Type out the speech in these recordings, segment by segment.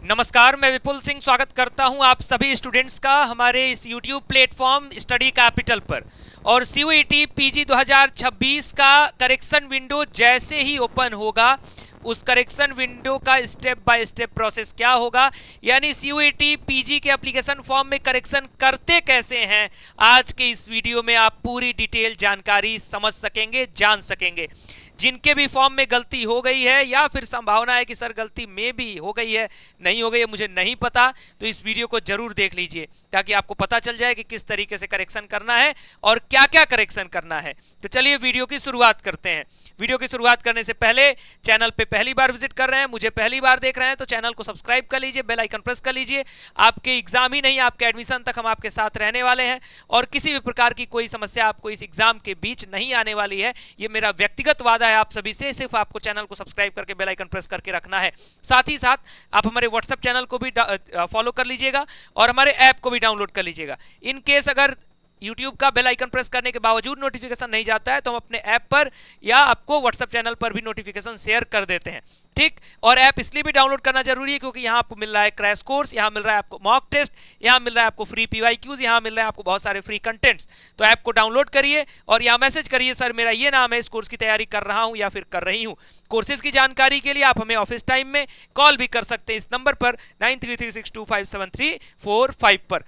नमस्कार, मैं विपुल सिंह स्वागत करता हूं आप सभी स्टूडेंट्स का हमारे इस YouTube प्लेटफॉर्म स्टडी कैपिटल पर। और CUET PG 2026 का करेक्शन विंडो जैसे ही ओपन होगा, उस करेक्शन विंडो का स्टेप बाय स्टेप प्रोसेस क्या होगा, यानी CUET PG के एप्लीकेशन फॉर्म में करेक्शन करते कैसे हैं, आज के इस वीडियो में आप पूरी डिटेल जानकारी समझ सकेंगे, जान सकेंगे। जिनके भी फॉर्म में गलती हो गई है या फिर संभावना है कि सर गलती में भी हो गई है, नहीं हो गई है, मुझे नहीं पता, तो इस वीडियो को जरूर देख लीजिए ताकि आपको पता चल जाए कि किस तरीके से करेक्शन करना है और क्या क्या करेक्शन करना है। तो चलिए वीडियो की शुरुआत करते हैं। वीडियो की शुरुआत करने से पहले चैनल पे पहली बार विजिट कर रहे हैं, मुझे पहली बार देख रहे हैं, तो चैनल को सब्सक्राइब कर लीजिए, बेल आइकन प्रेस कर लीजिए। आपके एग्जाम ही नहीं, आपके एडमिशन तक हम आपके साथ रहने वाले हैं और किसी भी प्रकार की कोई समस्या आपको इस एग्जाम के बीच नहीं आने वाली है, ये मेरा व्यक्तिगत वादा है आप सभी से। सिर्फ आपको चैनल को सब्सक्राइब करके बेल आइकन प्रेस करके रखना है। साथ ही साथ आप हमारे व्हाट्सएप चैनल को भी फॉलो कर लीजिएगा और हमारे ऐप को भी डाउनलोड कर लीजिएगा। इन केस अगर YouTube का बेल आइकन प्रेस करने के बावजूद नोटिफिकेशन नहीं जाता है तो हम अपने ऐप पर या आपको व्हाट्सएप चैनल पर भी नोटिफिकेशन शेयर कर देते हैं, ठीक। और ऐप इसलिए भी डाउनलोड करना जरूरी है क्योंकि यहाँ आपको मिल रहा है क्रैश कोर्स, यहाँ मिल रहा है आपको मॉक टेस्ट, यहाँ मिल रहा है आपको फ्री PYQs, यहाँ मिल रहे हैं आपको बहुत सारे फ्री कंटेंट्स। तो ऐप को डाउनलोड करिए और यहाँ मैसेज करिए, सर मेरा ये नाम है, इस कोर्स की तैयारी कर रहा हूँ या फिर कर रही हूँ। कोर्सेज की जानकारी के लिए आप हमें ऑफिस टाइम में कॉल भी कर सकते हैं इस नंबर पर 9336257345 पर।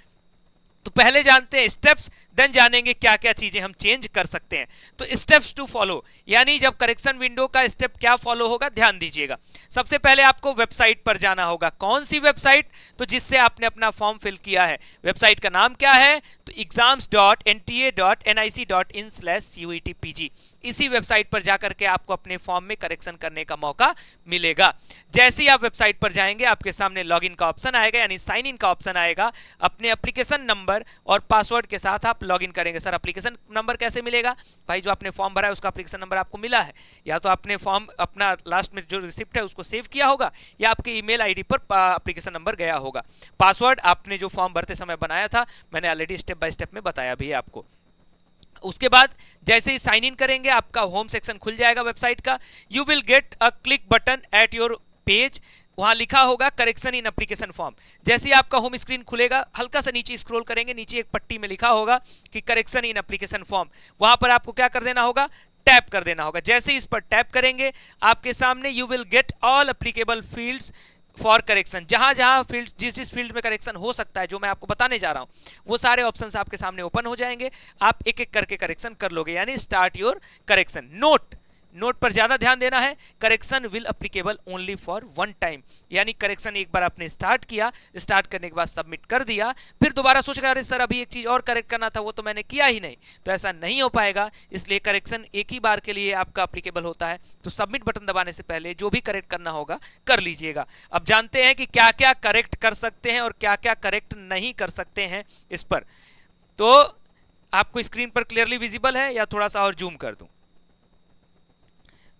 तो पहले जानते हैं स्टेप्स, देन जानेंगे क्या क्या चीजें हम चेंज कर सकते हैं। तो स्टेप्स टू फॉलो, यानी जब करेक्शन विंडो का स्टेप क्या फॉलो होगा, ध्यान दीजिएगा। सबसे पहले आपको वेबसाइट पर जाना होगा। कौन सी वेबसाइट? तो जिससे आपने अपना फॉर्म फिल किया है। वेबसाइट का नाम क्या है? तो exams.nta.nic.in/CUETPG। इसी वेबसाइट पर जाकर के आपको अपने फॉर्म में करेक्शन करने का मौका मिलेगा। जैसे ही आप वेबसाइट पर जाएंगे आपके सामने लॉगिन का ऑप्शन आएगा, यानी साइन इन का ऑप्शन आएगा। अपने एप्लीकेशन नंबर और पासवर्ड के साथ आप लॉगिन करेंगे। सर एप्लीकेशन नंबर कैसे मिलेगा? भाई जो आपने फॉर्म भरा है उसका एप्लीकेशन नंबर आपको मिला है, या तो आपने फॉर्म अपना लास्ट में जो रिसिप्ट है उसको सेव किया होगा, या आपके ईमेल आईडी पर एप्लीकेशन नंबर गया होगा। पासवर्ड आपने जो फॉर्म भरते समय बनाया था, मैंने ऑलरेडी स्टेप बाय स्टेप में बताया भी है आपको। उसके बाद जैसे ही साइन इन करेंगे आपका होम सेक्शन खुल जाएगा वेबसाइट का। You will get a click button at your page, वहां लिखा होगा करेक्शन इन एप्लीकेशन फॉर्म। जैसे ही आपका होम स्क्रीन खुलेगा, हल्का सा नीचे स्क्रॉल करेंगे, नीचे एक पट्टी में लिखा होगा कि करेक्शन इन एप्लीकेशन फॉर्म। वहां पर आपको क्या कर देना होगा? टैप कर देना होगा। जैसे ही इस पर टैप करेंगे आपके सामने you will get all applicable fields for correction. जहां जहां फील्ड, जिस फील्ड में करेक्शन हो सकता है, जो मैं आपको बताने जा रहा हूं, वो सारे ऑप्शंस आपके सामने ओपन हो जाएंगे। आप एक एक करके करेक्शन कर लोगे, यानी स्टार्ट योर करेक्शन। नोट पर ज्यादा ध्यान देना है। Correction will applicable only for one time, यानी करेक्शन एक बार आपने स्टार्ट किया, स्टार्ट करने के बाद सबमिट कर दिया, फिर दोबारा सोचेगा अरे सर अभी एक चीज और करेक्ट करना था, वो तो मैंने किया ही नहीं, तो ऐसा नहीं हो पाएगा। इसलिए करेक्शन एक ही बार के लिए आपका अप्लीकेबल होता है। तो सबमिट बटन दबाने से पहले जो भी करेक्ट करना होगा कर लीजिएगा। अब जानते हैं कि क्या क्या करेक्ट कर सकते हैं और क्या क्या करेक्ट नहीं कर सकते हैं इस पर। तो आपको स्क्रीन पर क्लियरली विजिबल है या थोड़ा सा और जूम कर दूं?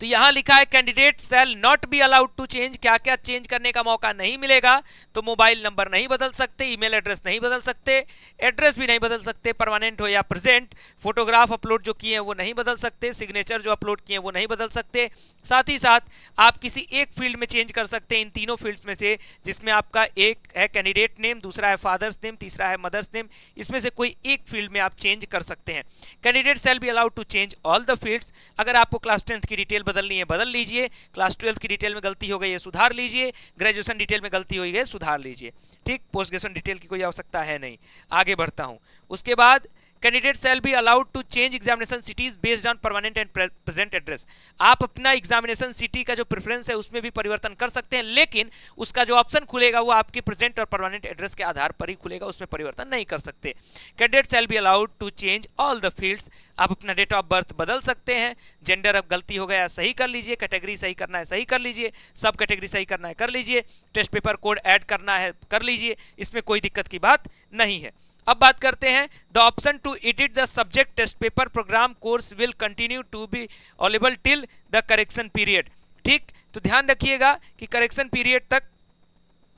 तो यहां लिखा है candidate shall not be allowed to change. क्या क्या चेंज करने का मौका नहीं मिलेगा? तो मोबाइल नंबर नहीं बदल सकते, ईमेल एड्रेस नहीं बदल सकते, एड्रेस भी नहीं बदल सकते, परमानेंट हो या प्रेजेंट, फोटोग्राफ अपलोड जो किए हैं वो नहीं बदल सकते, सिग्नेचर जो अपलोड किए हैं वो नहीं बदल सकते। साथ ही साथ आप किसी एक फील्ड में चेंज कर सकते हैं, इन तीनों फील्ड्स में से, जिसमें आपका एक है कैंडिडेट नेम, दूसरा है फादर्स नेम, तीसरा है मदर्स नेम। इसमें से कोई एक फील्ड में आप चेंज कर सकते हैं। Candidate shall be allowed to change all the fields. अगर आपको क्लास 10th की डिटेल बदलनी है बदल लीजिए, क्लास 12th की डिटेल में गलती हो गई है सुधार लीजिए, ग्रेजुएशन डिटेल में गलती हुई है सुधार लीजिए, ठीक। पोस्ट ग्रेजुएशन डिटेल की कोई आवश्यकता है नहीं। आगे बढ़ता हूं। उसके बाद candidate shall be allowed to change examination cities based on permanent and present address. आप अपना एग्जामिनेशन सिटी का जो प्रेफरेंस है उसमें भी परिवर्तन कर सकते हैं, लेकिन उसका जो ऑप्शन खुलेगा वो आपके प्रेजेंट और परमानेंट एड्रेस के आधार पर ही खुलेगा, उसमें परिवर्तन नहीं कर सकते। Candidate shall be allowed to change all the fields. आप अपना डेट ऑफ बर्थ बदल सकते हैं, जेंडर अब गलती हो गया सही कर लीजिए, कैटेगरी सही करना है सही कर लीजिए, सब कैटेगरी सही करना है कर लीजिए, टेस्ट पेपर कोड ऐड करना है कर लीजिए, इसमें कोई दिक्कत की बात नहीं है। अब बात करते हैं the option to edit the subject test paper programme course will continue to be available till the correction period, ठीक। तो ध्यान रखिएगा कि करेक्शन पीरियड तक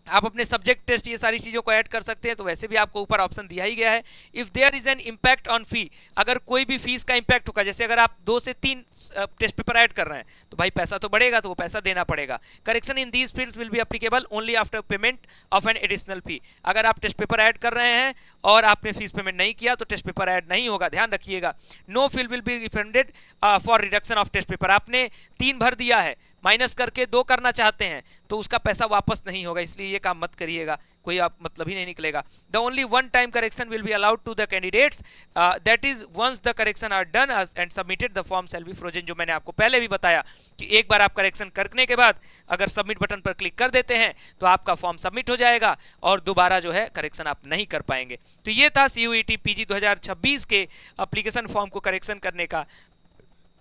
आप अपने सब्जेक्ट टेस्ट ये सारी चीज़ों को ऐड कर सकते हैं, तो वैसे भी आपको ऊपर ऑप्शन दिया ही गया है। If there is an impact on fee, अगर कोई भी फीस का इम्पैक्ट होगा, जैसे अगर आप 2 से 3 टेस्ट पेपर ऐड कर रहे हैं तो भाई पैसा तो बढ़ेगा, तो वो पैसा देना पड़ेगा। Correction in these fields will be applicable only after payment of an additional fee. अगर आप टेस्ट पेपर ऐड कर रहे हैं और आपने फीस पेमेंट नहीं किया तो टेस्ट पेपर ऐड नहीं होगा, ध्यान रखिएगा। No field will be refunded for reduction of test paper. आपने 3 भर दिया है, माइनस करके 2 करना चाहते हैं तो उसका पैसा वापस नहीं होगा, इसलिए ये काम मत करिएगा, कोई आप मतलब ही नहीं निकलेगा। The only one time correction will be allowed to the candidates, that is once the correction are done and submitted the form shall be frozen. जो मैंने आपको पहले भी बताया कि एक बार आप करेक्शन करने के बाद अगर सबमिट बटन पर क्लिक कर देते हैं तो आपका फॉर्म सबमिट हो जाएगा और दोबारा जो है करेक्शन आप नहीं कर पाएंगे। तो ये था CUET PG 2026 के एप्लीकेशन फॉर्म को करेक्शन करने का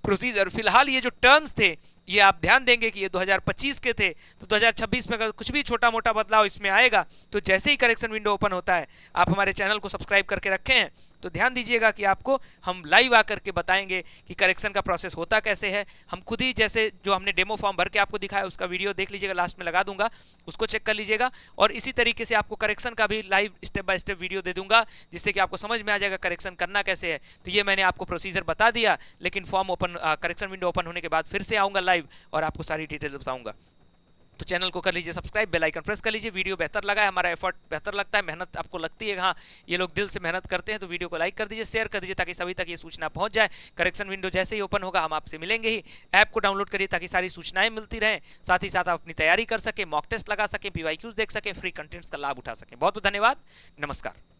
प्रोसीजर। फिलहाल ये जो टर्म्स थे ये आप ध्यान देंगे कि ये 2025 के थे, तो 2026 में अगर कुछ भी छोटा मोटा बदलाव इसमें आएगा तो जैसे ही करेक्शन विंडो ओपन होता है, आप हमारे चैनल को सब्सक्राइब करके रखे हैं तो ध्यान दीजिएगा कि आपको हम लाइव आकर के बताएंगे कि करेक्शन का प्रोसेस होता कैसे है। हम खुद ही, जैसे जो हमने डेमो फॉर्म भर के आपको दिखाया उसका वीडियो देख लीजिएगा, लास्ट में लगा दूंगा, उसको चेक कर लीजिएगा। और इसी तरीके से आपको करेक्शन का भी live step by step video दे दूंगा, जिससे कि आपको समझ में आ जाएगा करेक्शन करना कैसे है। तो ये मैंने आपको प्रोसीजर बता दिया, लेकिन form open, correction window open होने के बाद फिर से आऊँगा लाइव और आपको सारी डिटेल बताऊंगा। तो चैनल को कर लीजिए सब्सक्राइब, बेल आइकन प्रेस कर लीजिए। वीडियो बेहतर लगा है, हमारा एफर्ट बेहतर लगता है, मेहनत आपको लगती है, हाँ ये लोग दिल से मेहनत करते हैं, तो वीडियो को लाइक कर दीजिए, शेयर कर दीजिए ताकि सभी तक ये सूचना पहुंच जाए। करेक्शन विंडो जैसे ही ओपन होगा हम आपसे मिलेंगे ही। ऐप को डाउनलोड करिए ताकि सारी सूचनाएं मिलती रहें, साथ ही साथ आप अपनी तैयारी कर सकें, मॉक टेस्ट लगा सकें, PYQs देख सकें, फ्री कंटेंट्स का लाभ उठा सकें। बहुत बहुत धन्यवाद, नमस्कार।